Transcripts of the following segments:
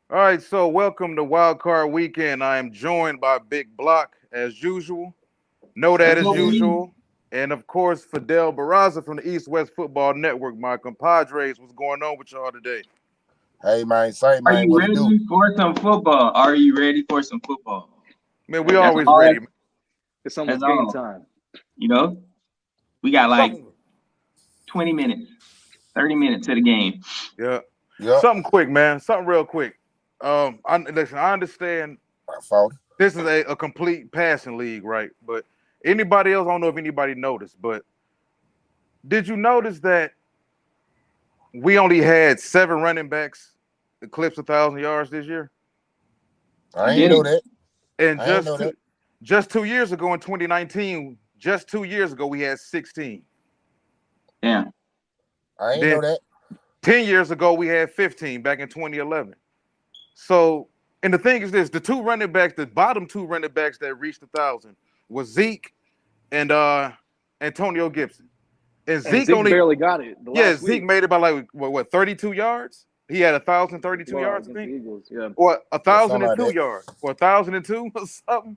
All right, so welcome to Wildcard Weekend. I am joined by Big Block as usual. Know that That's as what we need. usual. And of course, Fidel Barraza from the East West Football Network, my compadres. What's going on with y'all today? Hey man, say Are man, you what it do? ready for some football? Are you ready for some football? Man, we That's always all. ready, man. It's That's almost game all. time. You know, we got like Something, 20 minutes, 30 minutes to the game. yeah, Yep, something quick, man. Something real quick. Listen, I understand I fought. this is a complete passing league, right? But anybody else, I don't know if anybody noticed, but did you notice that we only had 7 running backs eclipse 1,000 yards this year? I I ain't did know it. that. And I ain't know that. just 2 years ago in 2019, just 2 years ago we had 16. Yeah. I ain't Then know that. 10 years ago we had 15 back in 2011. So, and the thing is this: the two running backs, the bottom two running backs that reached 1,000 was Zeke and Antonio Gibson. And And Zeke Zeke only, barely got it the yeah, last Zeke week. made it by like what 32 yards. He had 1,032 Well, yards, I against the think, Eagles, yeah, or a Yeah, thousand something and like two that. yards, or 1,002 or something.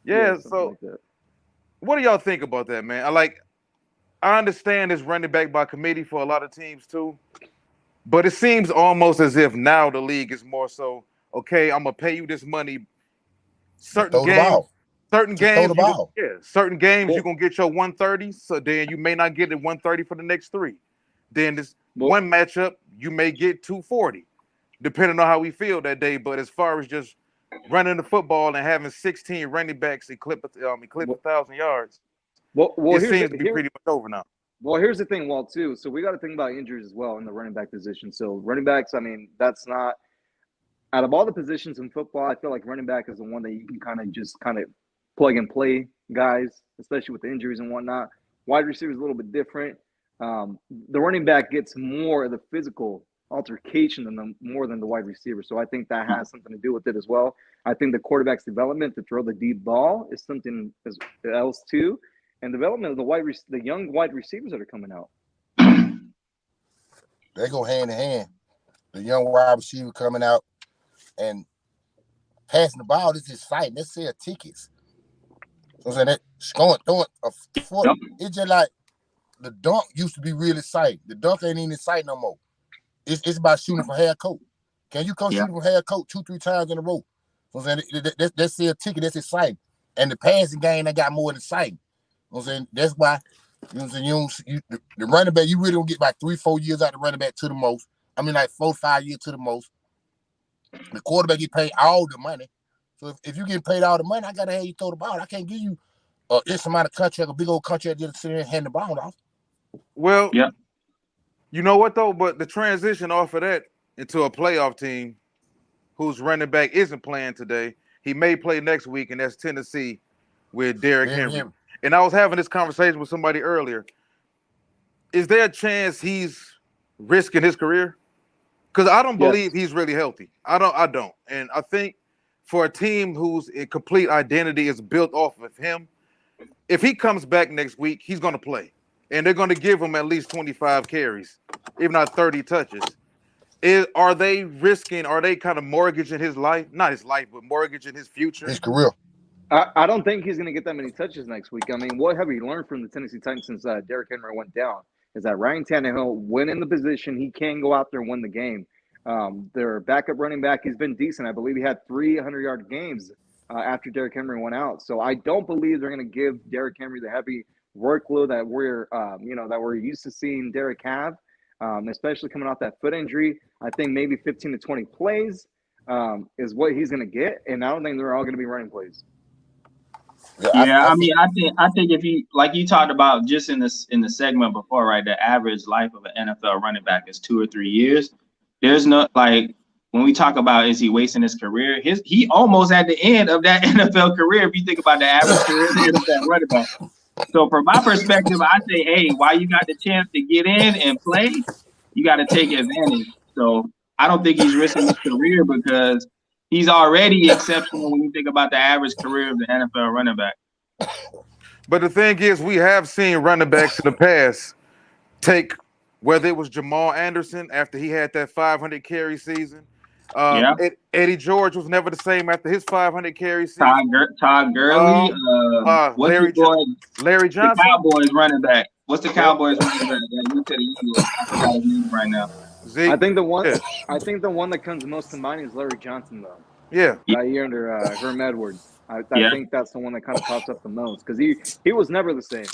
yeah, Yeah. something So, like that. what do y'all think about that, man? I understand it's running back by committee for a lot of teams too, but it seems almost as if now the league is more so okay. I'm gonna pay you this money. But Certain throw the games, ball. certain Just throw the games you gonna ball. yeah, certain games you Well, gonna get your 130. So then you may not get it 130 for the next three. Then this well, one matchup you may get 240, depending on how we feel that day. But as far as just running the football and having 16 running backs eclipse well, 1,000 yards, it well. Here's seems the to be here. pretty much over now. Well, here's the thing, Walt, too. So we got to think about injuries as well in the running back position. So running backs, I mean, that's not out of all the positions in football. I feel like running back is the one that you can kind of plug and play guys, especially with the injuries and whatnot. Wide receiver is a little bit different. The running back gets more of the physical altercation more than the wide receiver. So I think that has something to do with it as well. I think the quarterback's development to throw the deep ball is something else too, and development of the young wide receivers that are coming out. They go hand in hand. The young wide receiver coming out and passing the ball. This is exciting. They sell tickets. So I'm saying that scoring, throwing a foot. Yep. It's just like the dunk used to be really exciting. The dunk ain't even exciting no more. It's about shooting from half court. Can you come Yeah. shooting from half court 2, 3 times in a row? So I'm saying that's still a ticket. That's exciting. And the passing game, they got more exciting. You know what I'm saying? That's why you know what I'm saying. The running back, you really don't get like 3, 4 years out of the running back to the most. I mean, like 4, 5 years to the most. The quarterback get paid all the money. So if you get paid all the money, I gotta have you throw the ball. I can't give you this amount of contract, a big old contract, just sit there and hand the ball off. Well, Yep. you know what though? But the transition off of that into a playoff team whose running back isn't playing today, he may play next week, and that's Tennessee with Derrick Derrick Henry. Henry. And I was having this conversation with somebody earlier. Is there a chance he's risking his career? Because I don't believe Yes. he's really healthy. I don't. And I think for a team whose complete identity is built off of him, if he comes back next week, he's going to play. And they're going to give him at least 25 carries, if not 30 touches. Are they risking, are they kind of mortgaging his life? Not his life, but mortgaging his future? His career. I don't think he's going to get that many touches next week. I mean, what have we learned from the Tennessee Titans since Derrick Henry went down? Is that Ryan Tannehill, when in the position, he can go out there and win the game. Their backup running back, he's been decent. I believe he had 300-yard games after Derrick Henry went out. So I don't believe they're going to give Derrick Henry the heavy workload that we're used to seeing Derrick have, especially coming off that foot injury. I think maybe 15 to 20 plays is what he's going to get, and I don't think they're all going to be running plays. Yeah, Yeah, I I feel mean, I think if you like you talked about just in the segment before, right? The average life of an NFL running back is 2 or 3 years. There's no like when we talk about is he wasting his career? He almost at the end of that NFL career. If you think about the average career of the NFL running back. So from my perspective, I say, hey, while you got the chance to get in and play, you got to take advantage. So I don't think he's risking his career because he's already exceptional when you think about the average career of the NFL running back. But the thing is, we have seen running backs in the past take, whether it was Jamal Anderson after he had that 500 carry season, Yeah. Eddie George was never the same after his 500 carry season. Todd Gurley. What's Larry the boy? Larry The Johnson. Cowboys running back. What's the Cowboys running back that went to the Eagles? I forgot his name right now. Zeke. I think the one that comes most to mind is Larry Johnson, though. Yeah. That year under Herm Edwards. I Yeah. think that's the one that kind of pops up the most because he was never the same.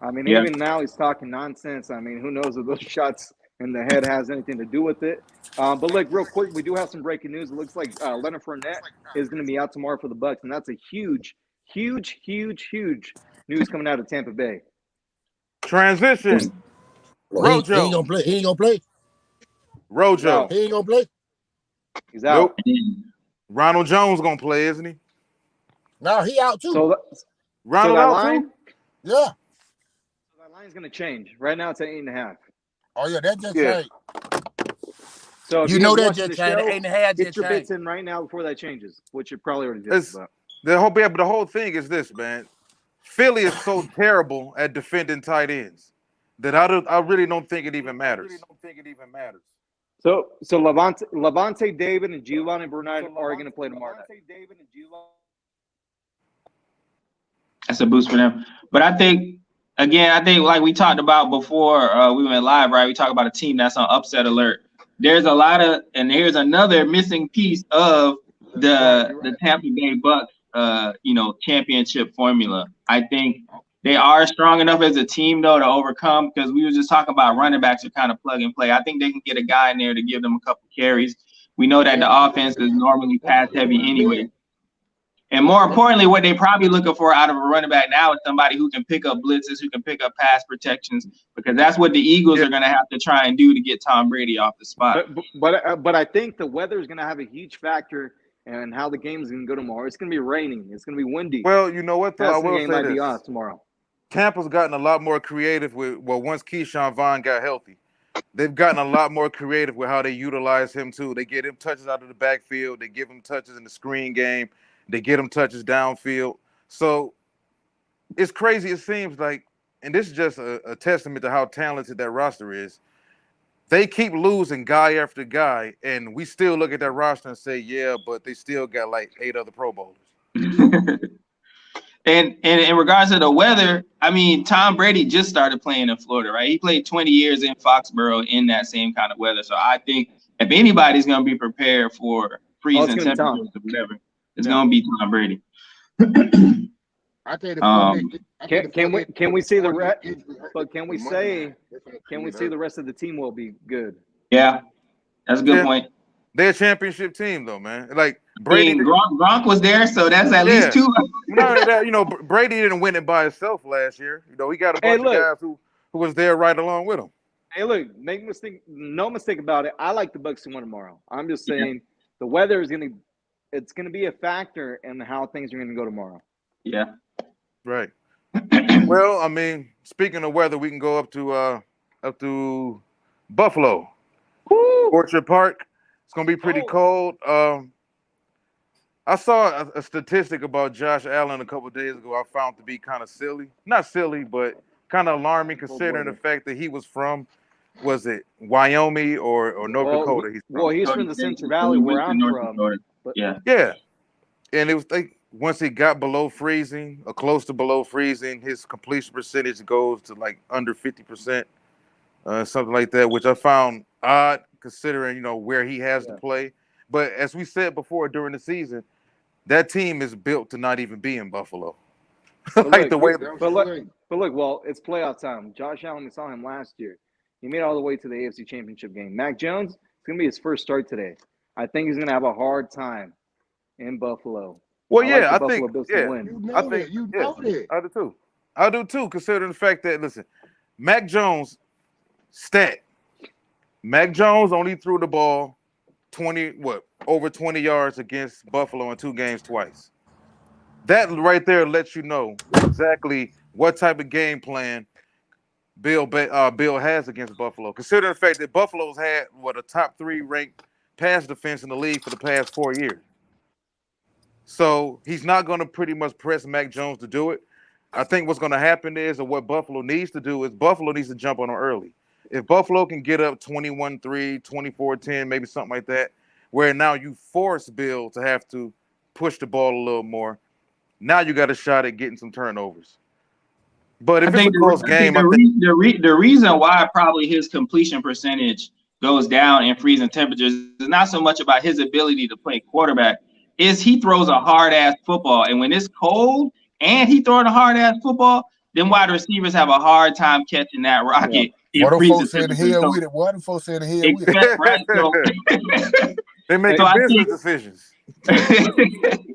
I mean, Yeah. even now he's talking nonsense. I mean, who knows if those shots in the head has anything to do with it. But look, real quick, we do have some breaking news. It looks like Leonard Fournette is going to be out tomorrow for the Bucs, and that's a huge news coming out of Tampa Bay. Transition. He ain't gonna play. He ain't gonna play. Rojo. He ain't gonna play. He's out. Nope. Ronald Jones gonna play, isn't he? No, he out too. So Ronald that out line, too? Yeah. So that line's going to change. Right now it's at 8.5. Oh yeah, that just Yeah. changed. So if You know guys that watching just the changed. show, 8.5 get just your bits changed. in right now before that changes, which you probably already did. It's- The whole thing is this, man. Philly is so terrible at defending tight ends that I really don't think it even matters. So Levante David and Giovanni Bernard are going to play tomorrow night. That's a boost for them. But I think like we talked about before we went live, right? We talked about a team that's on upset alert. There's a lot of, and here's another missing piece of the Tampa Bay Bucks, championship formula. I think they are strong enough as a team though to overcome, because we were just talking about running backs are kind of plug and play. I think they can get a guy in there to give them a couple carries. We know that the offense is normally pass heavy anyway. And more importantly, what they probably looking for out of a running back now is somebody who can pick up blitzes, who can pick up pass protections, because that's what the Eagles are going to have to try and do to get Tom Brady off the spot. But I think the weather is going to have a huge factor in how the game is going to go tomorrow. It's going to be raining. It's going to be windy. Well, you know what, though? I will say might be this. off tomorrow. Tampa's gotten a lot more creative once Keyshawn Vaughn got healthy. They've gotten a lot more creative with how they utilize him, too. They get him touches out of the backfield. They give him touches in the screen game. They get him touches downfield. So it's crazy. It seems like, and this is just a testament to how talented that roster is. They keep losing guy after guy, and we still look at that roster and say, yeah, but they still got like 8 other Pro Bowlers. And in regards to the weather, I mean, Tom Brady just started playing in Florida, right? He played 20 years in Foxborough in that same kind of weather. So I think if anybody's going to be prepared for freezing temperatures or whatever, it's going to be Tom Brady. I tell you, Can we see the rest? But can we say the rest of the team will be good? Yeah, that's a good point. They're a championship team, though, man. Like Brady, Gronk was there, so that's at least 2. Brady didn't win it by himself last year. He got a bunch of guys who was there right along with him. Hey, look, no mistake about it. I like the Bucs to win tomorrow. I'm just saying the weather is going to be a factor in how things are going to go tomorrow. Yeah. Right. Well, I mean, speaking of weather, we can go up to Buffalo. Woo! Orchard Park. It's gonna be pretty cold. I saw a statistic about Josh Allen a couple of days ago. I found to be kind of silly. Not silly, but kind of alarming considering the fact that he was from, was it Wyoming or North Dakota? He's from the Central Valley where I'm from. Yeah. And it was like once he got below freezing or close to below freezing, his completion percentage goes to like under 50%, something like that, which I found odd considering, where he has to play. But as we said before during the season, that team is built to not even be in Buffalo. But look, well, it's playoff time. Josh Allen, we saw him last year. He made it all the way to the AFC Championship game. Mac Jones, it's going to be his first start today. I think he's going to have a hard time in Buffalo. Well, I think Buffalo Bills can win. I do too, considering the fact that, listen, Mac Jones stat. Mac Jones only threw the ball over 20 yards against Buffalo in 2 games twice. That right there lets you know exactly what type of game plan Bill has against Buffalo. Considering the fact that Buffalo's had a top 3 ranked pass defense in the league for the past 4 years. So he's not going to pretty much press Mac Jones to do it. I think what's going to happen is, or what Buffalo needs to do is Buffalo needs to jump on him early. If Buffalo can get up 21-3, 24-10, maybe something like that, where now you force Bill to have to push the ball a little more. Now you got a shot at getting some turnovers. But if it's a close game, the reason why probably his completion percentage goes down in freezing temperatures is not so much about his ability to play quarterback, is he throws a hard-ass football. And when it's cold and he throwing a hard-ass football, then wide receivers have a hard time catching that rocket. What them folks said the hell with it? What them folks said the hell with it? Right, so, they make business decisions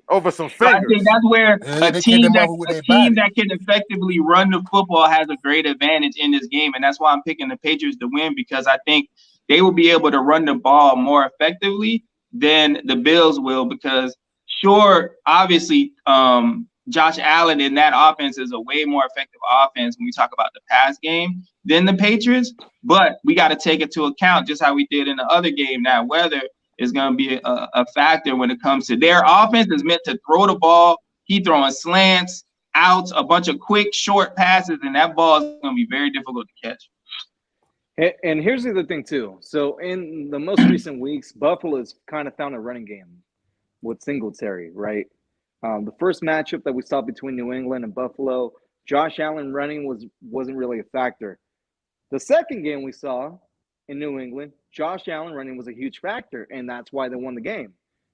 over some fingers. So I think that's where a team that can effectively run the football has a great advantage in this game. And that's why I'm picking the Patriots to win, because I think they will be able to run the ball more effectively than the Bills will, because sure, obviously, Josh Allen in that offense is a way more effective offense when we talk about the pass game than the Patriots. But we got to take into account, just how we did in the other game, that weather is going to be a factor when it comes to their offense. Is meant to throw the ball. He throwing slants, outs, a bunch of quick, short passes, and that ball is going to be very difficult to catch. And here's the other thing, too. So in the most recent weeks, Buffalo's kind of found a running game with Singletary, right? The first matchup that we saw between New England and Buffalo, Josh Allen running wasn't really a factor. The second game we saw in New England, Josh Allen running was a huge factor, and that's why they won the game.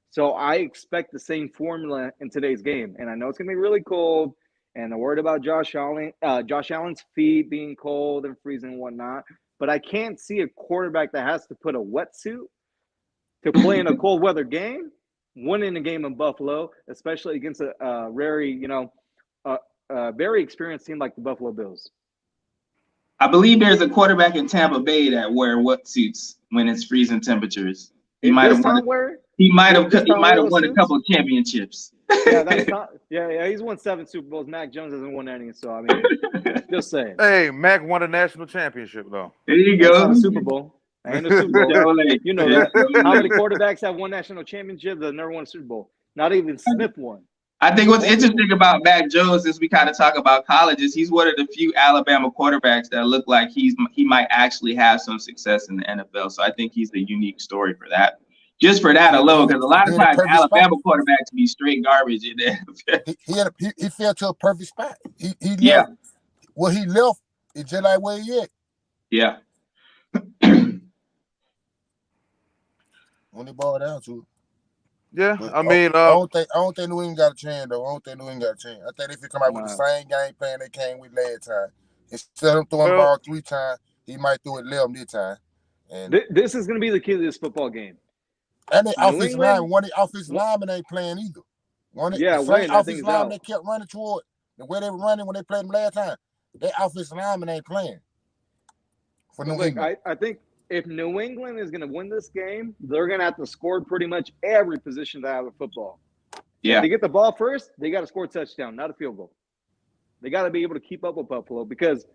So I expect the same formula in today's game. And I know it's going to be really cold, and I'm worried about Josh Allen's feet being cold and freezing and whatnot. But I can't see a quarterback that has to put a wetsuit to play in a cold weather game, winning a game in Buffalo, especially against a very experienced team like the Buffalo Bills. I believe there's a quarterback in Tampa Bay that wear wetsuits when it's freezing temperatures. He might have won a couple of championships. Yeah, he's won 7 Super Bowls. Mac Jones hasn't won any, so I mean, just saying. Hey, Mac won a national championship though. There you go. Super Bowl. Ain't a Super Bowl. You know that. How many quarterbacks have won national championships that never won a Super Bowl? Not even Smith won. I think what's interesting about Mac Jones, as we kind of talk about colleges, he's one of the few Alabama quarterbacks that look like he might actually have some success in the NFL. So I think he's a unique story for that. Just for that alone, because a lot of times Alabama quarterbacks be straight garbage in there. He fell to a perfect spot. He left. Well, he left. It's just like where he at. Yeah. When they ball down to it. Yeah, But I mean, I don't think New England got a chance though. I think if he come out with the same game plan they came with last time, instead of throwing the ball 3 times, he might throw it 11 this time. And this is going to be the key to this football game. And the offensive line, one of the offensive linemen ain't playing either. Offensive lineman they kept running toward the way they were running when they played them last time. Their offensive lineman ain't playing for New England. I think if New England is going to win this game, they're going to have to score pretty much every position to have a football. Yeah. If they get the ball first, they got to score a touchdown, not a field goal. They got to be able to keep up with Buffalo, because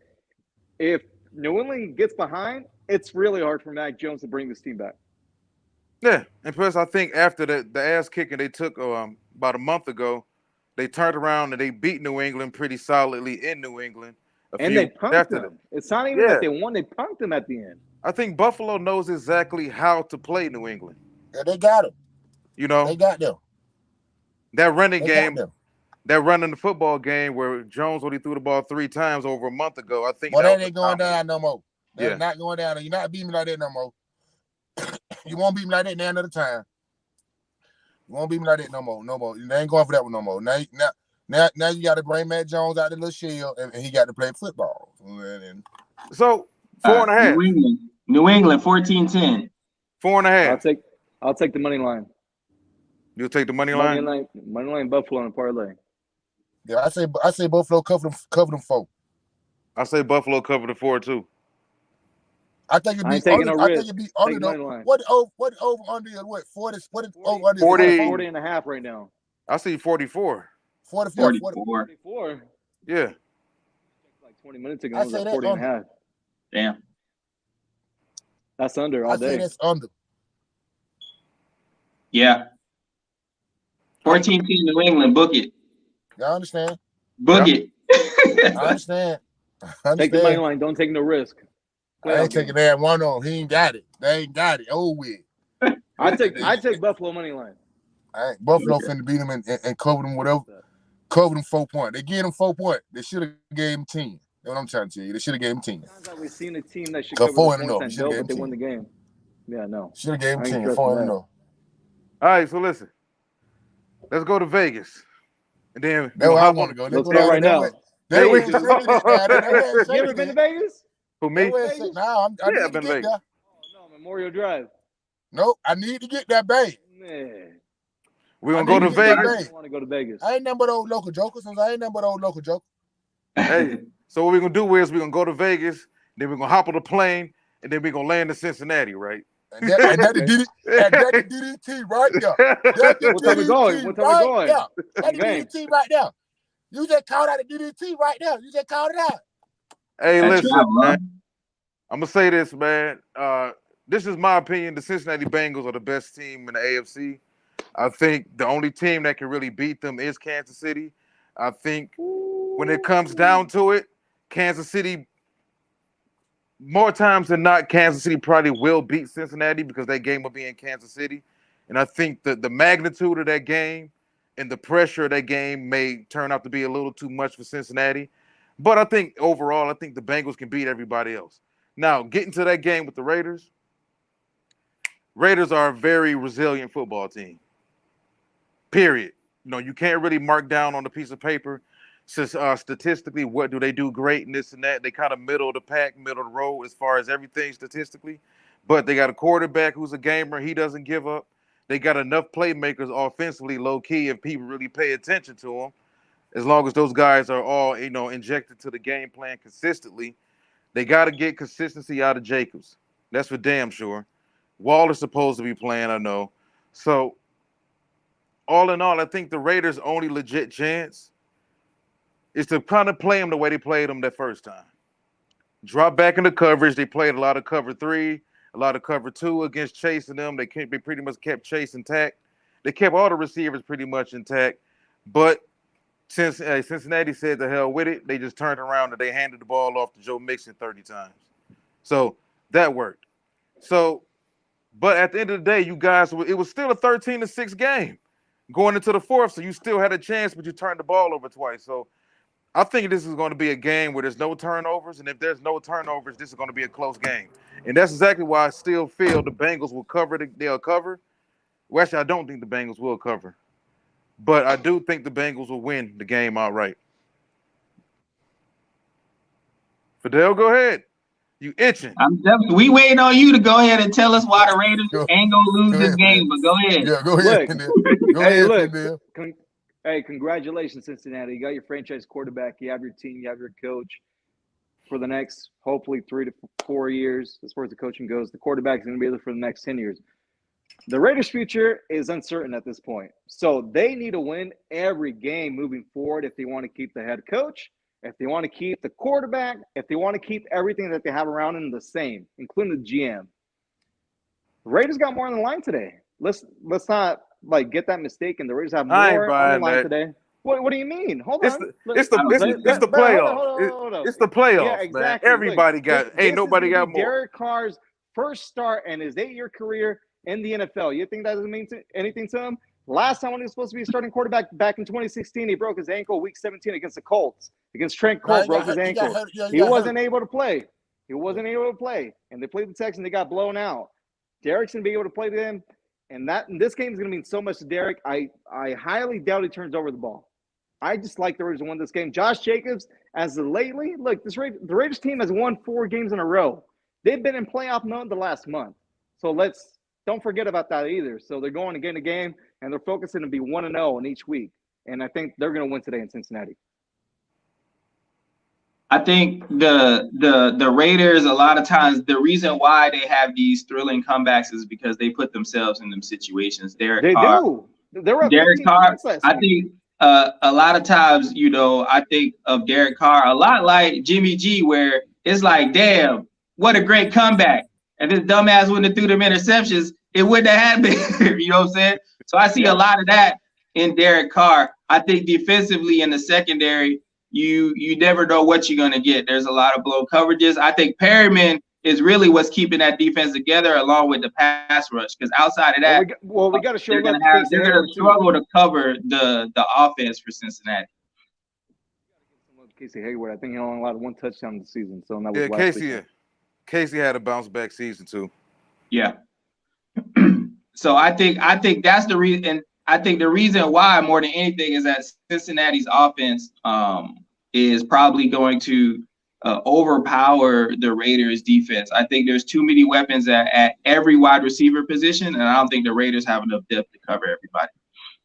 if New England gets behind, it's really hard for Mac Jones to bring this team back. Yeah, and plus I think after the ass kicking they took about a month ago, they turned around and they beat New England pretty solidly in New England. And they punked them. It's not even that they won; they punked them at the end. I think Buffalo knows exactly how to play New England. Yeah, they got them. You know, they got them. That running game, that running the football game where Jones only threw the ball 3 times over a month ago. I think that ain't going down no more. They're not going down. You're not beating me like that no more. You won't beat me like that now another time. You won't beat me like that no more. No more. You ain't going for that one no more. Now you got to bring Matt Jones out of the little shield, and he got to play football. So 4.5. New England 14-10. 4.5. I'll take the money line. You'll take the money line? Money line Buffalo on a parlay. Yeah, I say Buffalo cover them 4. I say Buffalo cover the 4 too. I think it'd be under. I think it'd be under. What over under is what? 40. What is over under? 40 and a half right now. I see 44. 44. Yeah. Like 20 minutes ago, it was like 40 and a half. Damn. That's under all day. I say that's under. Yeah. 14-10 New England. Book it. I understand. Book it. I understand. Take the money line. Don't take no risk. I ain't taking that one on. He ain't got it. They ain't got it. Oh, with. I take Buffalo money line. All right, Buffalo finna beat them and cover them whatever. Cover them 4 points. They gave them 4 points. They should have gave them 10. That's what I'm trying to tell you. They should have gave them 10. Sometimes we've seen a team that should cover the points and don't, but they won the game. Yeah, no. Should have gave them 10. 4-0. All right, so listen. Let's go to Vegas. And then that's where I want to go. Let's go right now. You ever been to Vegas? Who, me? No, I need to get there. Oh, no, Memorial Drive. Nope, I need to get that bag. Man. We're going to go to Vegas. I want to go to Vegas. I ain't nothing but old local jokers. Hey, so what we're going to do is we're going to go to Vegas, then we're going to hop on the plane, and then we're going to land in Cincinnati, right? And that's the DDT right there. What time we going? What time we going? That's the DDT right there. You just called out the DDT right there. You just called it out. Hey, listen, man. I'm going to say this, man. This is my opinion. The Cincinnati Bengals are the best team in the AFC. I think the only team that can really beat them is Kansas City. I think when it comes down to it, Kansas City, more times than not, Kansas City probably will beat Cincinnati because that game will be in Kansas City. And I think that the magnitude of that game and the pressure of that game may turn out to be a little too much for Cincinnati. But I think overall, I think the Bengals can beat everybody else. Now, getting to that game with the Raiders are a very resilient football team. Period. You can't really mark down on a piece of paper since statistically what do they do great and this and that. They kind of middle of the pack, middle of the road as far as everything statistically. But they got a quarterback who's a gamer. He doesn't give up. They got enough playmakers offensively, low-key, if people really pay attention to them. As long as those guys are all, injected to the game plan consistently. They got to get consistency out of Jacobs. That's for damn sure. Waller's supposed to be playing, I know. So, all in all, I think the Raiders' only legit chance is to kind of play them the way they played them that first time. Drop back into coverage. They played a lot of cover 3, a lot of cover 2 against chasing them. They pretty much kept Chase intact. They kept all the receivers pretty much intact. But since Cincinnati said the hell with it, they just turned around and they handed the ball off to Joe Mixon 30 times. So that worked. So, but at the end of the day, you guys, it was still a 13-6 game going into the fourth. So you still had a chance, but you turned the ball over twice. So I think this is going to be a game where there's no turnovers. And if there's no turnovers, this is going to be a close game. And that's exactly why I still feel the Bengals will cover. They'll cover. Well, actually, I don't think the Bengals will cover. But I do think the Bengals will win the game outright. Fidel, go ahead. You itching. We waiting on you to go ahead and tell us why the Raiders ain't going to lose this game, but go ahead. Yeah, go ahead. Hey, congratulations, Cincinnati. You got your franchise quarterback. You have your team. You have your coach for the next, hopefully, 3 to 4 years. As far as the coaching goes, the quarterback is going to be there for the next 10 years. The Raiders' future is uncertain at this point. So they need to win every game moving forward if they want to keep the head coach, if they want to keep the quarterback, if they want to keep everything that they have around them the same, including the GM. The Raiders got more on the line today. Let's not get that mistaken. The Raiders have more on the line today. What do you mean? Hold on. It's the playoffs. It's the playoffs, yeah, exactly. Man. Everybody ain't nobody got more. Derek Carr's first start in his 8-year career in the NFL. You think that doesn't mean anything to him? Last time when he was supposed to be starting quarterback back in 2016, he broke his ankle week 17 against the Colts. Against Trent Cole, broke his ankle. He wasn't able to play. And they played the Texans. They got blown out. Derek's going to be able to play them. And this game is going to mean so much to Derek. I highly doubt he turns over the ball. I just like the Raiders to win this game. Josh Jacobs, as of lately, look, the Raiders team has won 4 games in a row. They've been in playoff mode the last month. So don't forget about that either. So they're going to get a game, and they're focusing to be 1-0 in each week. And I think they're going to win today in Cincinnati. I think the Raiders, a lot of times, the reason why they have these thrilling comebacks is because they put themselves in them situations. Derek Carr, I think a lot of times, I think of Derek Carr a lot like Jimmy G, where it's like, damn, what a great comeback. And this dumbass wouldn't have threw them interceptions, it wouldn't have happened. You know what I'm saying? So I see a lot of that in Derek Carr. I think defensively in the secondary, you never know what you're going to get. There's a lot of blow coverages. I think Perryman is really what's keeping that defense together, along with the pass rush. Because outside of that, we got to show they're love gonna to Casey Hayward too. struggle to cover the offense for Cincinnati. Casey Hayward, I think he only allowed 1 touchdown this season, so that was Yeah, last weekend. Casey had a bounce back season too. Yeah. So I think that's the reason, and I think the reason why more than anything is that Cincinnati's offense is probably going to overpower the Raiders' defense. I think there's too many weapons at every wide receiver position, and I don't think the Raiders have enough depth to cover everybody.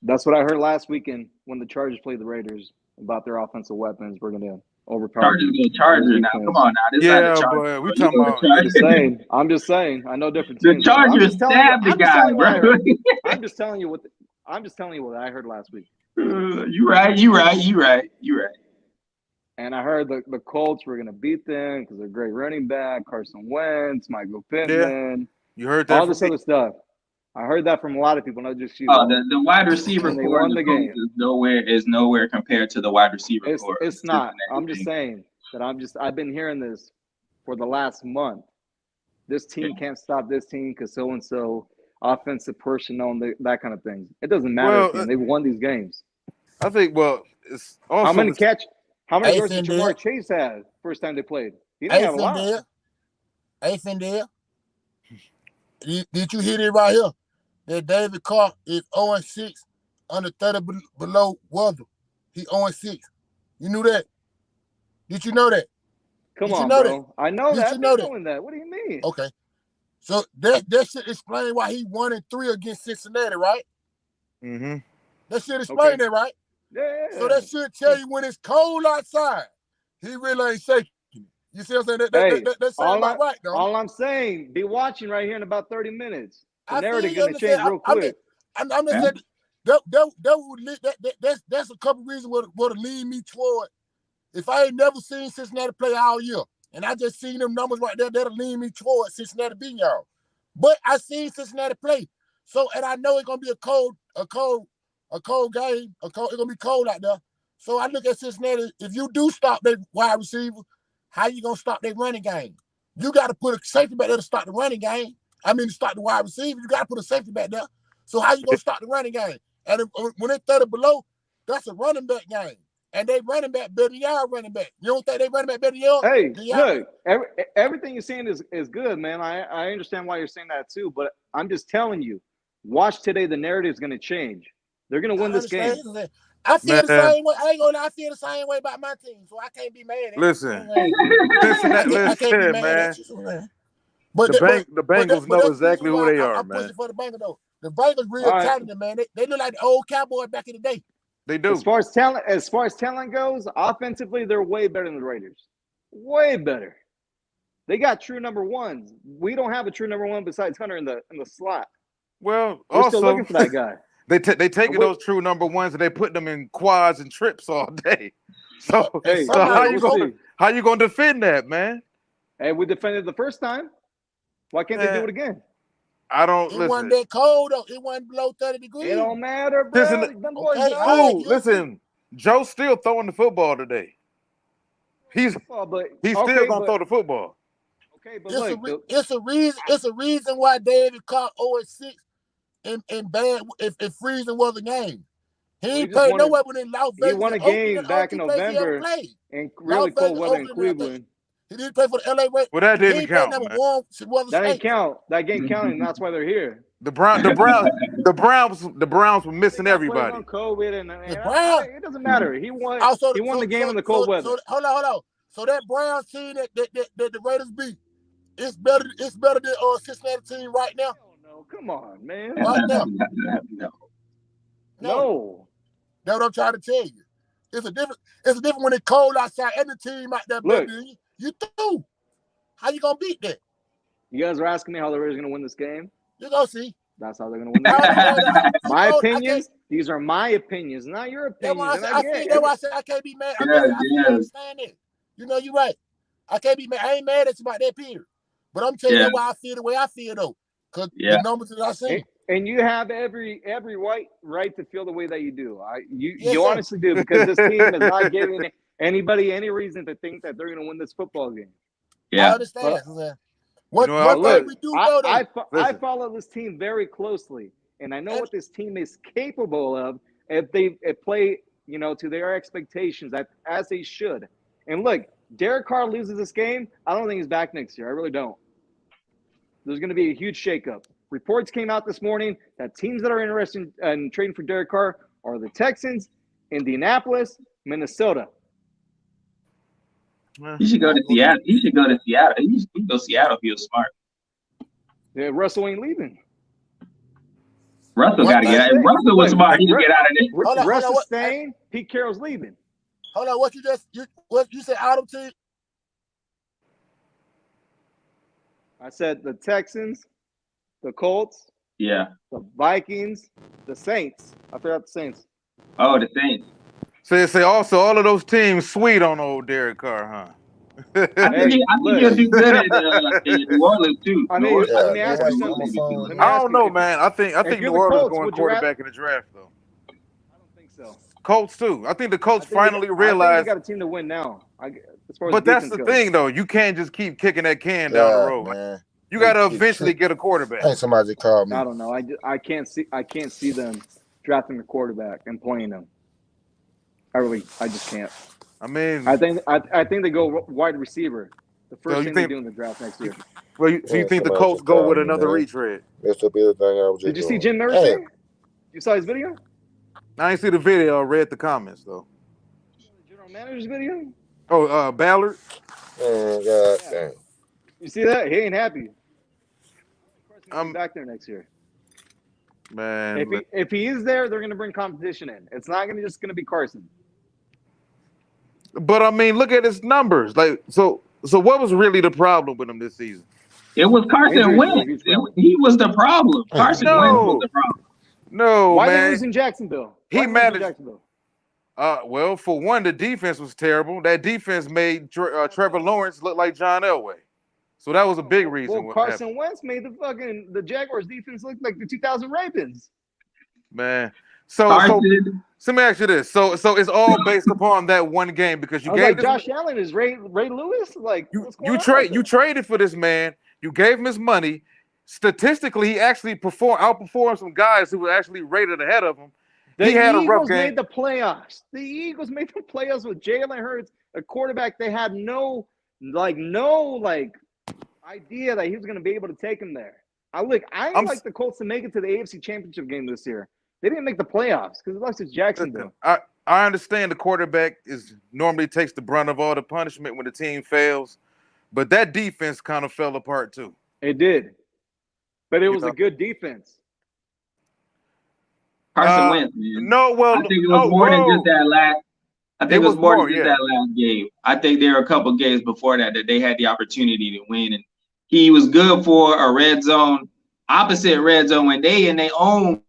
That's what I heard last weekend when the Chargers played the Raiders about their offensive weapons. We're going to overpower. Chargers go Chargers now. Come on now. This Yeah, not the Chargers. but we talking about. I'm just saying. I know different The teams. Chargers stabbed the guy, bro. I'm just telling you what I heard last week. You right. And I heard the Colts were going to beat them because they're a great running back, Carson Wentz, Michael Pittman. You heard that? All this other stuff. I heard that from a lot of people, not just you. Oh, the wide receiver they core won the game. is nowhere compared to the wide receiver core. It's not. I'm just saying that I've been hearing this for the last month. This team can't stop this team because so and so offensive personnel and that kind of thing. It doesn't matter. Well, they've won these games. I think. Well, it's also how many yards did Jamar Chase have first time they played? He didn't have a lot. Did you hear it right here? That David Carr is 0-6 under 30 below weather. He 0-6. You knew that? Did you know that? Come on, bro. I know that. I've been knowing that. What do you mean? Okay. So that should explain why he 1-3 against Cincinnati, right? Mm-hmm. That should explain that, right? Yeah. So that should tell you when it's cold outside, he really ain't shaking. You see what I'm saying? That's about right, though. All I'm saying, be watching right here in about 30 minutes. The narrative going to change real quick. I'm just saying that's a couple reasons what would lead me toward. If I ain't never seen Cincinnati play all year, and I just seen them numbers right there, that'll lead me toward Cincinnati beating y'all. But I seen Cincinnati play, so and I know it's gonna be a cold game. It's gonna be cold out there. So I look at Cincinnati. If you do stop their wide receiver, how you gonna stop their running game? You got to put a safety back there to start the running game. I mean, to start the wide receiver, you got to put a safety back there. So how you gonna start the running game? And when they 30 below, that's a running back game. And they running back better than y'all running back. You don't think they running back better than y'all? Hey, look, everything you're saying is good, man. I understand why you're saying that too, but I'm just telling you, watch today. The narrative is going to change. They're going to win this game. I feel the same way. I ain't gonna lie. I feel the same way about my team, so I can't be mad at Listen, I can't be mad man. at you, man. But the Bengals know exactly who they are, man. I'm pushing for the Bengals, though. The Bengals real talented, man. They look like the old Cowboys back in the day. They do. As far as talent goes, offensively, they're way better than the Raiders. Way better. They got true number ones. We don't have a true number one besides Hunter in the slot. Well, we're also still looking for that guy. They taking those true number ones and they put them in quads and trips all day. So, how you gonna defend that, man? Hey, we defended the first time. Why can't they do it again? I don't. It wasn't that cold though. It wasn't below 30 degrees. It don't matter, bro. Listen, Joe's still throwing the football today. He's still gonna throw the football. Okay, but it's a reason why David Carr 0-6 and bad if freezing was a game. He ain't played nowhere within Las Vegas. He won a game back in November in really cold weather in Cleveland. He didn't play for the LA Raiders. Well, that didn't count. That didn't count. That game counted, and that's why they're here. The Browns were missing everybody. On COVID and it doesn't matter. He won. He won the game in the cold weather. Hold on. So that Browns team that the Raiders beat, it's better than Cincinnati team right now. No, come on, man. Right now. No. That's what I'm trying to tell you. It's a different when it's cold outside and the team out there better than you. You through. How you gonna beat that? You guys are asking me how the Raiders are gonna win this game? You gonna see. That's how they're gonna win. My opinions. These are my opinions, not your opinions. That's why I said I can't be mad. I understand it. You know, you're right. I can't be mad. I ain't mad at you about that period. But I'm telling you why I feel the way I feel though. Because the numbers that I see. And you have every right to feel the way that you do. You honestly do, because this team is not giving anybody any reason to think that they're going to win this football game. Yeah, I understand. One I thing thought. we do know though, I follow this team very closely, and I know what this team is capable of if they play, to their expectations as they should. And look, Derek Carr loses this game, I don't think he's back next year. I really don't. There's going to be a huge shakeup. Reports came out this morning that teams that are interested in trading for Derek Carr are the Texans, Indianapolis, Minnesota. He should go to Seattle. He should go to Seattle. He should go to Seattle if he was smart. Yeah, Russell ain't leaving. Russell got to get out. If Russell was smart, he could get out of there. Russell's staying. Pete Carroll's leaving. Hold on, what you said out of team? I said the Texans, the Colts, Yeah. the Vikings, the Saints. I forgot the Saints. Oh, the Saints. Say also all of those teams sweet on old Derek Carr, huh? I think he'll do good in New Orleans too. I mean, let me ask you yeah, something. I don't know, man. I think New Orleans is going would you quarterback in the draft though. I don't think so. Colts too. I think the Colts I think finally they realized. got a team to win now. But that's the thing, though. You can't just keep kicking that can down the road. Man. You got to eventually get a quarterback. Hey, somebody called me. I don't know. I can't see them drafting a quarterback and playing them. I just can't. I mean, I think they go wide receiver. The first thing they do in the draft next year. Well, you think the Colts go with another retread? That's the big thing I was just Did you see Jim Irsay? You saw his video? I ain't see the video. I read the comments though. The general manager's video? Oh, Ballard. Oh God damn. You see that? He ain't happy. I'm back there next year. Man, if he is there, they're going to bring competition in. It's not just going to be Carson. But I mean, look at his numbers. Like, so what was really the problem with him this season? It was Carson Wentz. He was the problem. Carson Wentz was the problem. No, Why man. did he lose in Jacksonville? He managed. Well, for one, the defense was terrible. That defense made Trevor Lawrence look like John Elway. So that was a big reason. Well, Carson Wentz made the Jaguars defense look like the 2000 Ravens. Man. So let me ask you this. So it's all based upon that one game because you gave Josh Allen is Ray Lewis. Like you traded for this man. You gave him his money. Statistically, he actually outperformed some guys who were actually rated ahead of him. He had a rough game. Made the playoffs. The Eagles made the playoffs with Jalen Hurts, a quarterback they had no idea that he was going to be able to take him there. I like the Colts to make it to the AFC Championship game this year. They didn't make the playoffs because it lost to Jacksonville. I understand the quarterback normally takes the brunt of all the punishment when the team fails, but that defense kind of fell apart too. It did, but it was a good defense. Carson Wentz, man. I think it was more than just that last. I think it was more than just that last game. I think there were a couple games before that they had the opportunity to win, and he was good for a red zone, opposite red zone when they in their own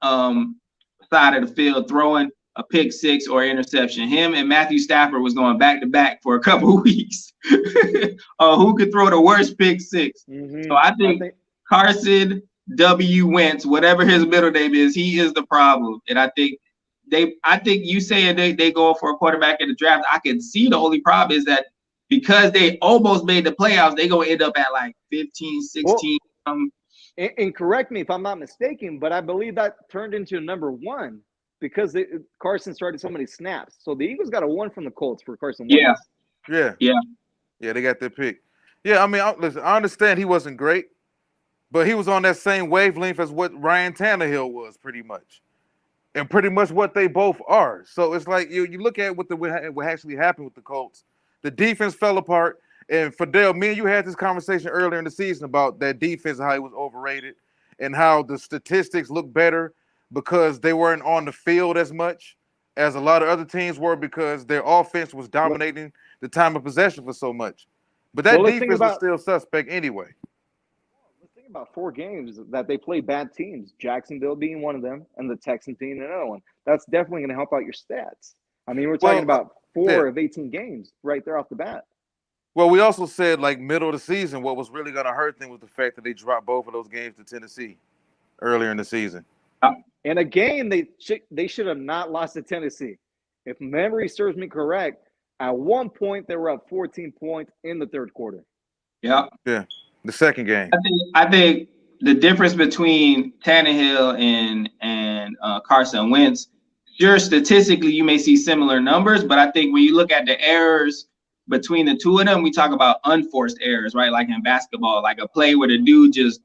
side of the field throwing a pick six or interception. Him and Matthew Stafford was going back to back for a couple of weeks. Who could throw the worst pick six? Mm-hmm. So I think Carson W. Wentz, whatever his middle name is, he is the problem. And I think you saying they go for a quarterback in the draft. I can see the only problem is that because they almost made the playoffs, they gonna end up at like 15, 16. And correct me if I'm not mistaken, but I believe that turned into number one because Carson started so many snaps. So the Eagles got a 1 from the Colts for Carson Wentz. Yeah, they got their pick. Yeah, I mean, listen, I understand he wasn't great, but he was on that same wavelength as what Ryan Tannehill was pretty much. And pretty much what they both are. So it's like you look at what actually happened with the Colts. The defense fell apart. And Fidel, me and you had this conversation earlier in the season about that defense, how it was overrated, and how the statistics look better because they weren't on the field as much as a lot of other teams were because their offense was dominating the time of possession for so much. But that defense was still suspect anyway. Let's think about 4 games that they played bad teams, Jacksonville being one of them, and the Texans being another one. That's definitely going to help out your stats. I mean, we're talking about 4 of 18 games right there off the bat. Well, we also said, like, middle of the season, what was really going to hurt them was the fact that they dropped both of those games to Tennessee earlier in the season. In a game they should have not lost to Tennessee. If memory serves me correct, at one point they were up 14 points in the third quarter. Yeah. The second game. I think the difference between Tannehill and Carson Wentz, sure, statistically you may see similar numbers, but I think when you look at the errors between the two of them, we talk about unforced errors, right? Like in basketball, like a play where the dude just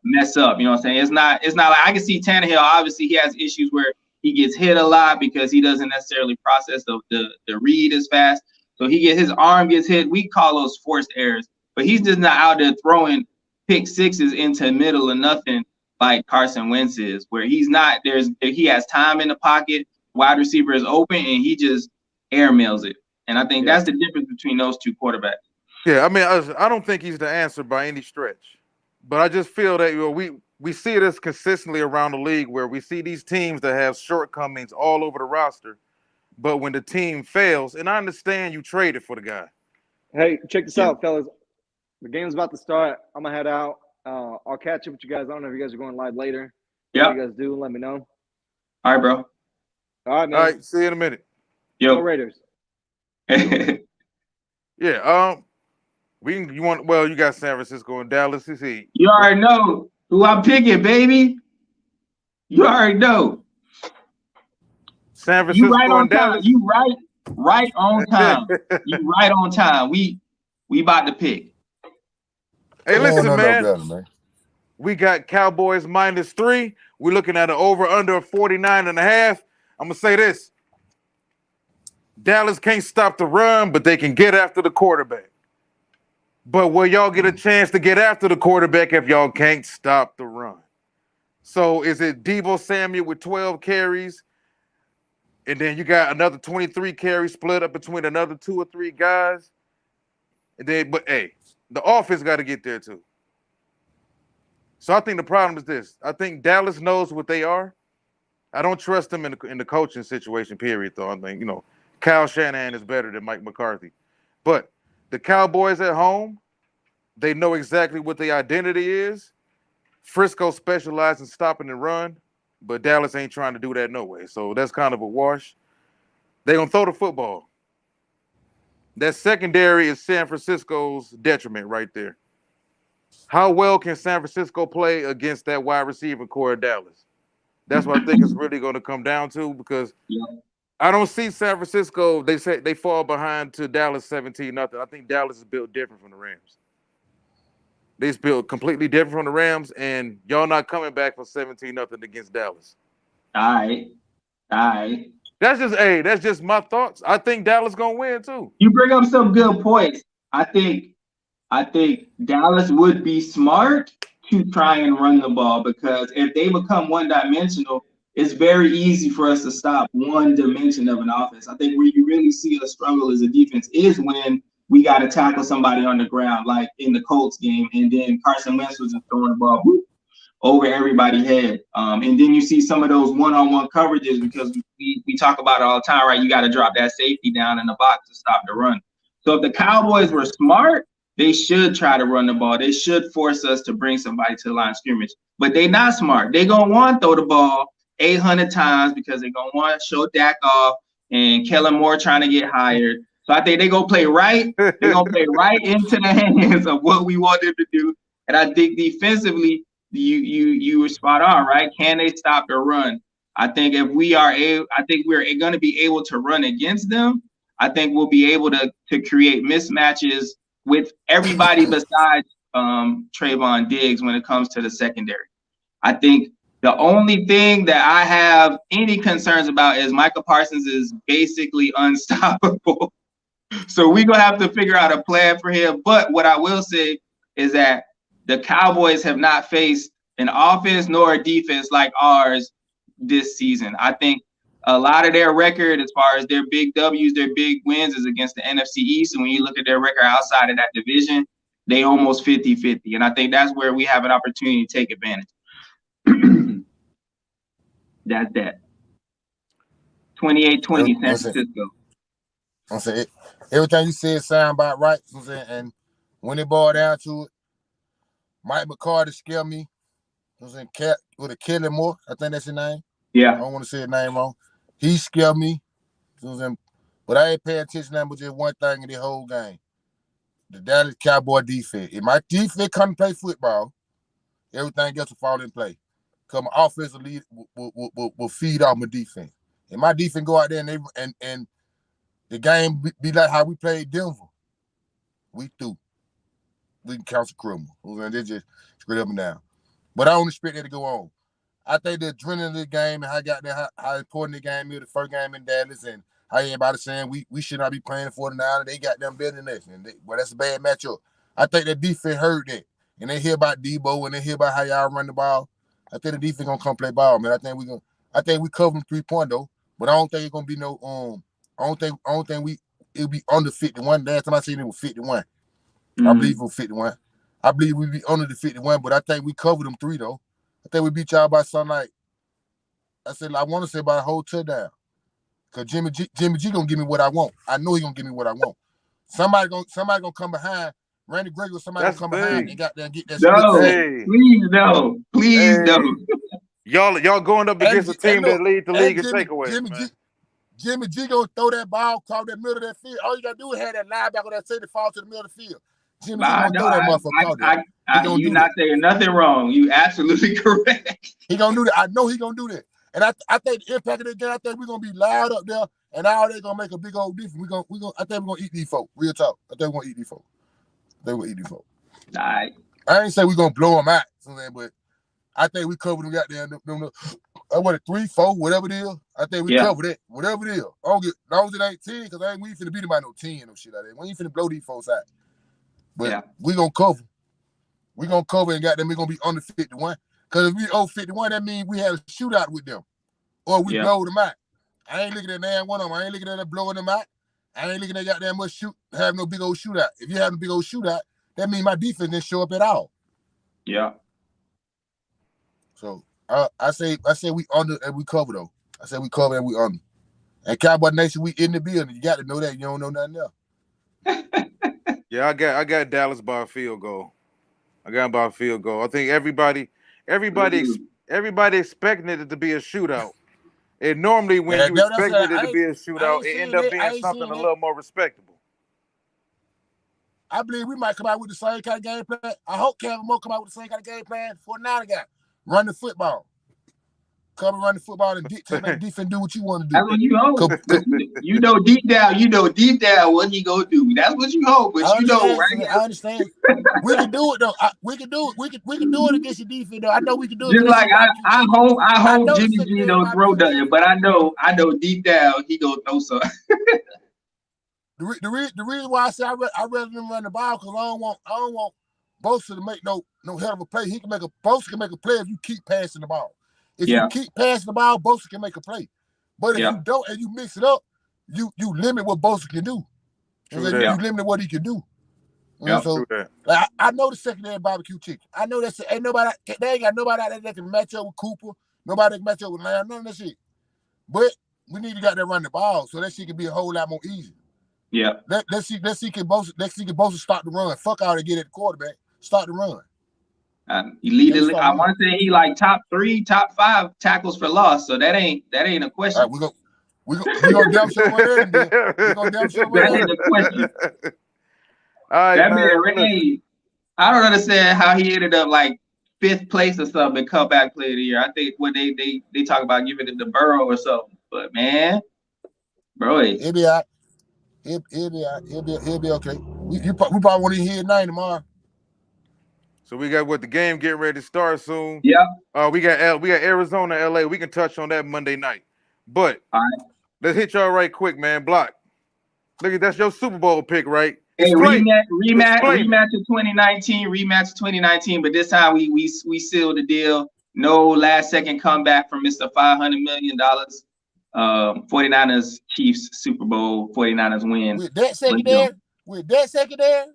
mess up. You know what I'm saying? It's not like I can see Tannehill. Obviously, he has issues where he gets hit a lot because he doesn't necessarily process the read as fast. So his arm gets hit. We call those forced errors, but he's just not out there throwing pick sixes into the middle of nothing like Carson Wentz is, where he has time in the pocket, wide receiver is open, and he just airmails it. And I think that's the difference between those two quarterbacks. Yeah, I mean, I don't think he's the answer by any stretch, but I just feel that we see this consistently around the league where we see these teams that have shortcomings all over the roster, but when the team fails, and I understand you traded for the guy. Hey, check this out, fellas. The game's about to start. I'm gonna head out. I'll catch up with you guys. I don't know if you guys are going live later. Yeah. If you guys do, let me know. All right, bro. All right, man. All right, see you in a minute. Yo. Go Raiders. Yeah. You got San Francisco and Dallas. You already know who I'm picking, baby. You already know. San Francisco You right on and time. Dallas. You right on time. You right on time. We about to pick. Hey, listen, man. Better, man. We got Cowboys -3. We're looking at an over/under of 49.5. I'm gonna say this. Dallas can't stop the run, but they can get after the quarterback. But will y'all get a chance to get after the quarterback if y'all can't stop the run? So is it Deebo Samuel with 12 carries, and then you got another 23 carries split up between another 2 or 3 guys? And then, but hey, the offense got to get there too. So I think the problem is this. I think Dallas knows what they are. I don't trust them in the coaching situation, period, though. I think, Kyle Shanahan is better than Mike McCarthy. But the Cowboys at home, they know exactly what their identity is. Frisco specializes in stopping the run, but Dallas ain't trying to do that no way. So that's kind of a wash. They're going to throw the football. That secondary is San Francisco's detriment right there. How well can San Francisco play against that wide receiver core of Dallas? That's what I think it's really going to come down to, because I don't see San Francisco. They say they fall behind to Dallas 17-0. I think Dallas is built different from the Rams. They's built completely different from the Rams, and y'all not coming back from 17-0 against Dallas. All right. That's just my thoughts. I think Dallas gonna win too. You bring up some good points. I think Dallas would be smart to try and run the ball, because if they become one-dimensional, it's very easy for us to stop one dimension of an offense. I think where you really see us struggle as a defense is when we got to tackle somebody on the ground, like in the Colts game, and then Carson Wentz was just throwing the ball over everybody's head. And then you see some of those one-on-one coverages, because we talk about it all the time, right? You got to drop that safety down in the box to stop the run. So if the Cowboys were smart, they should try to run the ball. They should force us to bring somebody to the line of scrimmage. But they're not smart. They're going to want to throw the ball 800 times because they're going to want to show Dak off and Kellen Moore trying to get hired. So I think they're going to play right. They're going to play right into the hands of what we want them to do. And I think defensively, you were spot on, right? Can they stop the run? I think if we're going to be able to run against them. I think we'll be able to create mismatches with everybody besides Trayvon Diggs when it comes to the secondary. I think the only thing that I have any concerns about is Micah Parsons is basically unstoppable. So we're going to have to figure out a plan for him. But what I will say is that the Cowboys have not faced an offense nor a defense like ours this season. I think a lot of their record, as far as their big W's, their big wins, is against the NFC East. And when you look at their record outside of that division, they almost 50-50. And I think that's where we have an opportunity to take advantage. That's that. 28-20 San Francisco. I'm saying everything you said sound about right. I'm saying, and when it boiled down to it, Mike McCarthy scared me. I'm saying with a Kellen Moore, I think that's his name. Yeah. I don't want to say his name wrong. He scared me. But I ain't paying attention to him, but just one thing in the whole game. the Dallas Cowboy defense. If my defense come to play football, everything else will fall in play. Because my offensive lead will feed off my defense. If my defense go out there and the game be like how we played Denver, we through. We can count some criminal. They just straight up and down. But I don't expect that to go on. I think the adrenaline of the game and how important the game is, the first game in Dallas, and how everybody saying we should not be playing for the 49ers. They got them better than us. Well, that's a bad matchup. I think the defense heard that. And they hear about Debo and they hear about how y'all run the ball. I think the defense gonna come play ball, man. I think we cover them 3-point though. But I don't think it's gonna be no I don't think it'll be under 51. Last time I seen it was 51. I believe it was 51. I believe we be under the 51, but I think we covered them 3 though. I think we beat y'all by something like I want to say by a whole touchdown. Cause Jimmy G gonna give me what I want. I know he gonna give me what I want. Somebody gonna come behind. Randy Gregory, somebody gonna come behind and got there and get that split. No, please no. Please no. Y'all going up against a team that lead the league in takeaways, man. Jimmy G gonna throw that ball across that middle of that field. All you gotta do is have that linebacker that safety fall to the middle of the field. Jimmy G gonna throw that motherfucker out there. You're not saying nothing wrong. You absolutely correct. He gonna do that. I know he gonna do that. And I think the impact of the game, I think we're gonna be loud up there, and all they gonna make a big old difference. I think we're gonna eat these folks. Real talk. I think we're gonna eat these folks. All right. I ain't say we're gonna blow them out, but I think we covered them goddamn what a 3-4, whatever it is. I think we cover that, whatever it is. I don't get those it ain't 10, because we ain't finna beat them by no 10 or shit like that. We ain't finna blow these folks out. But we gonna cover. We gonna cover and goddamn we gonna be under 51. Because if we over 51, that means we had a shootout with them. Or we blow them out. I ain't looking at that one of them. I ain't looking at that blowing them out. I ain't looking at goddamn much have no big old shootout. If you have a big old shootout, that means my defense didn't show up at all. Yeah. So I say we under and we cover though. I say we cover and we under. And Cowboy Nation, we in the building. You got to know that. You don't know nothing else. Yeah, I got Dallas by a field goal. I got him by a field goal. I think everybody expecting it to be a shootout. And normally when you expect it to be a shootout, it end up being something a little more respectable. I believe we might come out with the same kind of game plan. I hope Kevin Moore come out with the same kind of game plan for another guy. Run the football. Come and run the football and dictate the defense, do what you want to do. That's what you hope. You know deep down what he gonna do. That's what you hope, but you know right now. I understand. We can do it though. We can do it. We can do it against your defense though. I know we can do it. Just like I hope Jimmy G don't throw nothing, but I know deep down he gonna throw something. The reason why I say I rather than run the ball because I don't want Bosa to make no hell of a play. Bosa can make a play if you keep passing the ball. If you keep passing the ball, Bosa can make a play. But if you don't and you mix it up, you limit what Bosa can do. You limit what he can do. So like, I know the secondary barbecue chicken. I know they ain't got nobody out there that can match up with Cooper. Nobody can match up with Lamb. None of that shit. But we need to got to run the ball so that shit can be a whole lot more easy. Yeah. Let's see can Bosa start the run. Fuck out and get at the quarterback. Start the run. He lead the. I want to say he like top 3, top 5 tackles for loss. So that ain't a question. All right, we gonna damn sure run that. We gonna damn sure run that ain't a question. All right, that man Renee, I don't understand how he ended up like 5th place or something in comeback player of the year. I think when they talk about giving it to Burrow or something. But man, bro, he'll be all right. He'll be okay. We probably won't even hear 9 tomorrow. So we got the game getting ready to start soon. Yeah. We got Arizona, LA. We can touch on that Monday night. But let's hit y'all right quick, man. Block. Look at that's your Super Bowl pick, right? Hey, rematch of 2019, but this time we sealed the deal. No last second comeback from Mr. $500 million. 49ers Chiefs Super Bowl. 49ers win. With that secondary.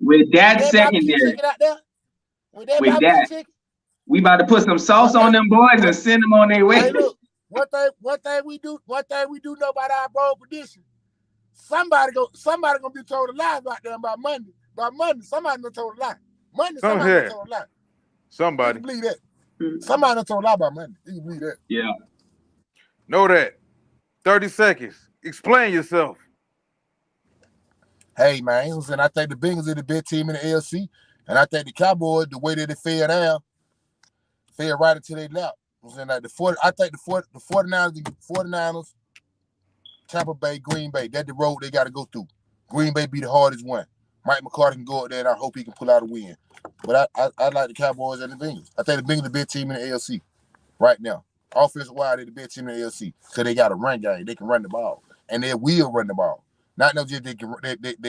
We about to put some sauce on them boys and send them on their way. Hey, look, one thing we do know about our bowl prediction. Somebody gonna be told a lie about them by Monday. By Monday, somebody gonna told a lie. Monday, somebody gonna told a lie. Somebody. You can believe that. Somebody gonna told a lie by Monday. You can believe that. Yeah. Know that. 30 seconds. Explain yourself. Hey, man, and I think the Bengals are the best team in the AFC, and I think the Cowboys, the way that they fell down, fell right into their lap. Like I think the 49ers, Tampa Bay, Green Bay, that's the road they got to go through. Green Bay be the hardest one. Mike McCarthy can go out there, and I hope he can pull out a win. But I like the Cowboys and the Bengals. I think the Bengals are the best team in the AFC right now. Offensive wise, they're the best team in the AFC because they got a run game. They can run the ball, and they will run the ball. Not just they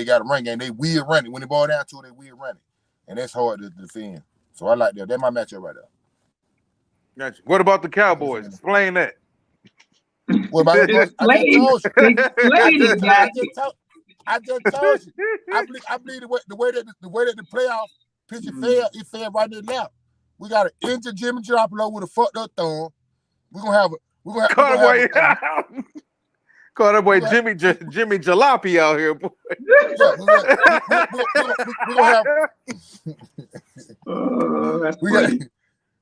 got a run game. They will run it. When the ball down to it, they will run it, and that's hard to defend. So I like that. That's my matchup right there. Gotcha. What about the Cowboys? Explain that. Well, I just told you. I just told you. I believe the way that the playoff picture fell, it fell right in the lap. We got an injured Jimmy Garoppolo with a fucked up thumb. Call that boy Jimmy Jalopy out here, boy. Yeah,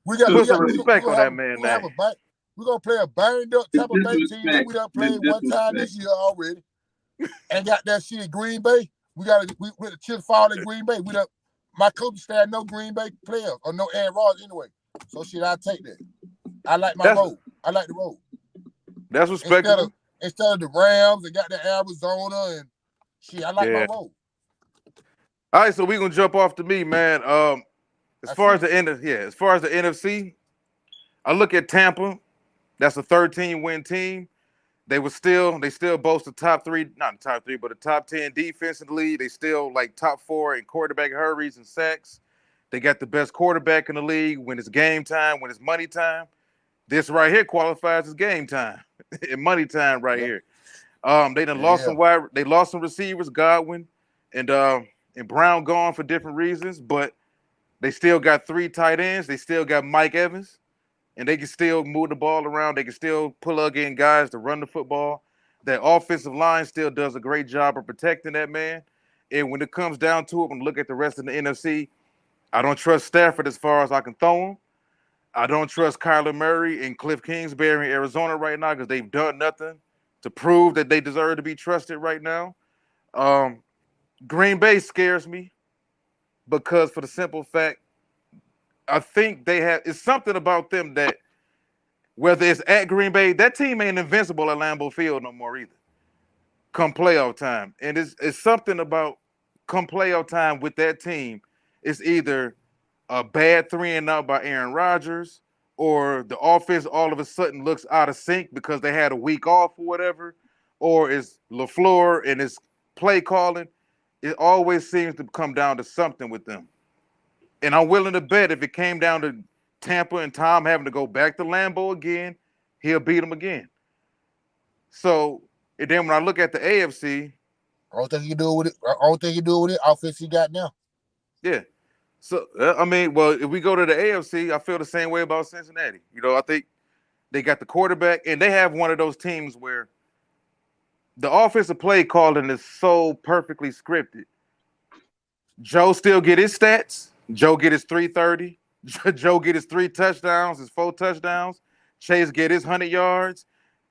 we got put some respect on that man. We're gonna play a banged up Tampa Bay team that we done played one time this year already, and got that shit at Green Bay. We with the chips fall at Green Bay. My coach staff no Green Bay players or no Aaron Rodgers anyway. So shit, I take that. I like my road. I like the road. That's respectable. Instead of the Rams, they got the Arizona and shit. I like my road. All right, so we're gonna jump off to me, man. As far as the NFC, I look at Tampa. That's a 13-win team. They still boast the top 3, not the top 3, but the top 10 defense in the league. They still like top 4 in quarterback hurries and sacks. They got the best quarterback in the league when it's game time, when it's money time. This right here qualifies as game time and money time right here. They done lost some receivers, Godwin and Brown gone for different reasons, but they still got 3 tight ends. They still got Mike Evans. And they can still move the ball around. They can still plug in guys to run the football. That offensive line still does a great job of protecting that man. And when it comes down to it, when you look at the rest of the NFC, I don't trust Stafford as far as I can throw him. I don't trust Kyler Murray and Cliff Kingsbury in Arizona right now because they've done nothing to prove that they deserve to be trusted right now. Green Bay scares me because for the simple fact, I think it's something about them that whether it's at Green Bay, that team ain't invincible at Lambeau Field no more either. Come playoff time. And it's something about come playoff time with that team. It's either a bad 3-and-out by Aaron Rodgers or the offense all of a sudden looks out of sync because they had a week off or whatever, or it's LaFleur and his play calling. It always seems to come down to something with them. And I'm willing to bet if it came down to Tampa and Tom having to go back to Lambeau again, he'll beat them again. So, and then when I look at the AFC, I don't think you do with it. Offense he got now. Yeah. So I mean, well, if we go to the AFC, I feel the same way about Cincinnati. I think they got the quarterback, and they have one of those teams where the offensive play calling is so perfectly scripted. Joe still get his stats. Joe get his 330. Joe get his 3 touchdowns, his 4 touchdowns. Chase get his 100 yards.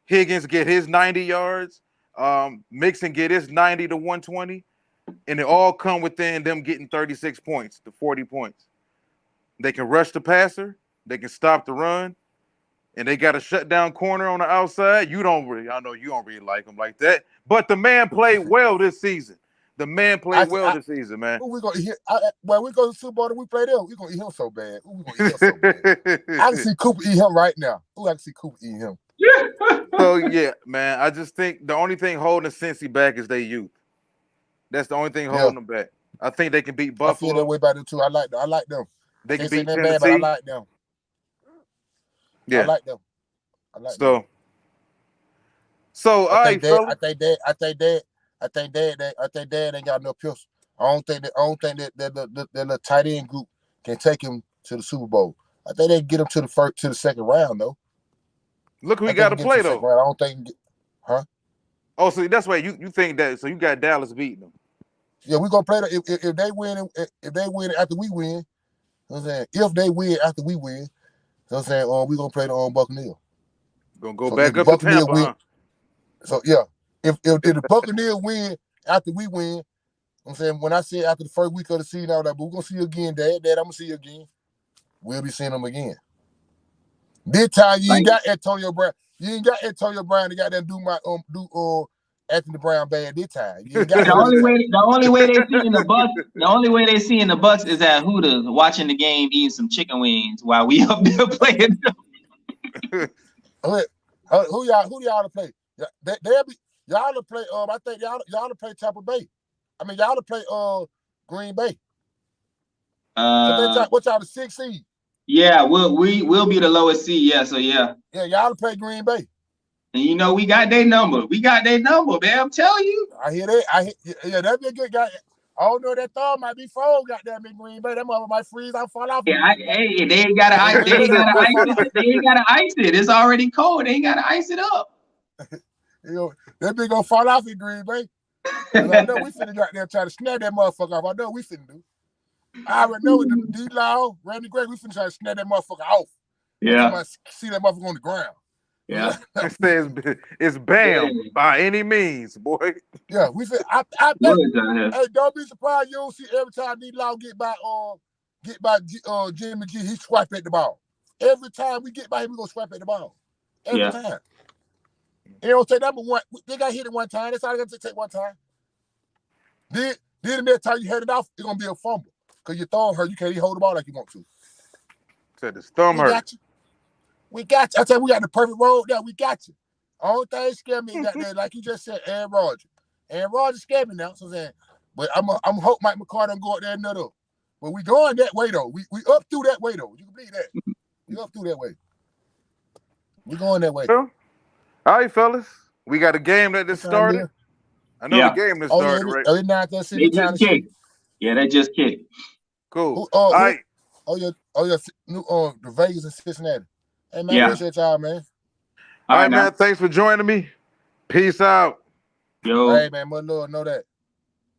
Higgins get his 90 yards. Mixon get his 90 to 120. And it all come within them getting 36 points to 40 points. They can rush the passer. They can stop the run. And they got a shutdown corner on the outside. I know you don't really like him like that. But the man played well this season. The man played well this season, man. Who we gonna hit? When we go to the Super Bowl and we play them, we're gonna eat him so bad. Who we gonna eat him so bad? I can see Cooper eat him right now. I can see Cooper eat him. So yeah, man. I just think the only thing holding Cincy back is their youth. That's the only thing holding them back. I think they can beat Buffalo. I feel that way about them too. I like them. They can beat Tennessee. Bad, but I like them. Yeah, I like them. So all right, I think Dad ain't got enough pistol. I don't think that the tight end group can take him to the Super Bowl. I think they can get him to the second round though. Look who we got to play though. I don't think, Oh, so that's why you think that. So you got Dallas beating them. Yeah, we're gonna play if they win. If they win after we win, you know what I'm saying. If they win after we win, you know what I'm saying. We're gonna play the Buccaneers. Gonna go back up to Tampa. So yeah, if the Buccaneers win after we win, I'm saying when I said after the first week of the season, I was like, but we're gonna see you again, Dad. Dad, I'm gonna see you again. We'll be seeing him again. This time you ain't got Antonio Brown. You ain't got Antonio Brown to goddamn do Anthony Brown bad this time. You ain't got The only way they see in the Bucks is at Hooters watching the game, eating some chicken wings while we up there playing. Who y'all to play? They'll be y'all to play. I think y'all to play Tampa Bay. I mean y'all to play Green Bay. What y'all the 6th seed? Yeah, we'll be the lowest seed. Yeah, so yeah. Yeah, y'all to play Green Bay. And you know we got their number. We got their number, man. I'm telling you. I hear that. Yeah, that'd be a good guy. I don't know, that thumb might be froze. Goddamn in Green Bay, that mother might freeze. I fall off. Yeah, hey, they ain't gotta ice. They ain't gotta ice it. It's already cold. They ain't gotta ice it up. That big gonna fall off in Green Bay. I know we finna got there try to snap that motherfucker off. I know we finna do. I already know with the D-Law, Randy Gregg, we finna try to snap that motherfucker off. Yeah. See that motherfucker on the ground. Yeah. It's Bam by any means, boy. Yeah, we said I bet. Hey, don't be surprised you don't see every time D-Law get by Jimmy G, he swipe at the ball. Every time we get by him, we gonna swipe at the ball. Every time. It don't take number one. They got hit it one time. That's all they got to take one time. Then the next time you head it off, it's gonna be a fumble. Because your thumb hurt, you can't even hold the ball like you want to. Said his thumb hurt. We got you. I tell you, we got the perfect road there. We got you. Only thing scared me got there, like you just said, Aaron Rodgers. Aaron Rodgers scared me now. So I'm saying, but I'm hope Mike McCarthy don't go out there and nut up. But we going that way though. We up through that way though. You can believe that. We up through that way. We going that way. All right, fellas. We got a game that just started. I know the game that started, right? Oh, not that city time. Yeah, they just kicked. Cool. All right. The Vegas and Cincinnati. Hey man, appreciate y'all, man. All right, man. Thanks for joining me. Peace out. Yo. Hey man, my Lord, know that.